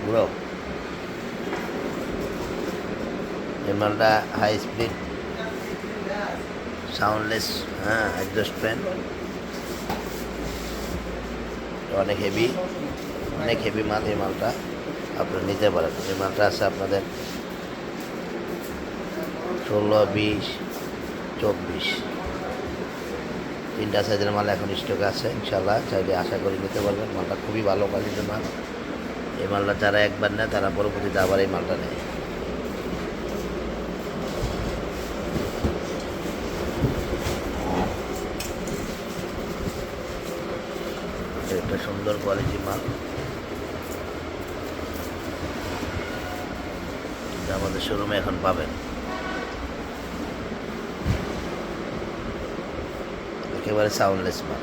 Bro, এই মালটা high speed soundless, হ্যাঁ, অ্যাডজাস্ট ফ্যান, অনেক হেভি, অনেক হেভি মাল। এই মালটা আপনারা নিতে পারেন। এই মালটা আছে আপনাদের 16, 20, 24 তিনটা সাইজের মাল এখন স্টকে আছে। ইনশাল্লাহ চাইলে আশা করি নিতে পারবেন। মালটা খুবই ভালো কোয়ালিটির মাল। এই মালটা যারা একবার নেয় তারা পরবর্তীতে আবার এই মালটা নেয়। একটা সুন্দর কোয়ালিটির মাল, যা আমাদের শোরুমে এখন পাবেন। একেবারে সাউন্ডলেস মাল।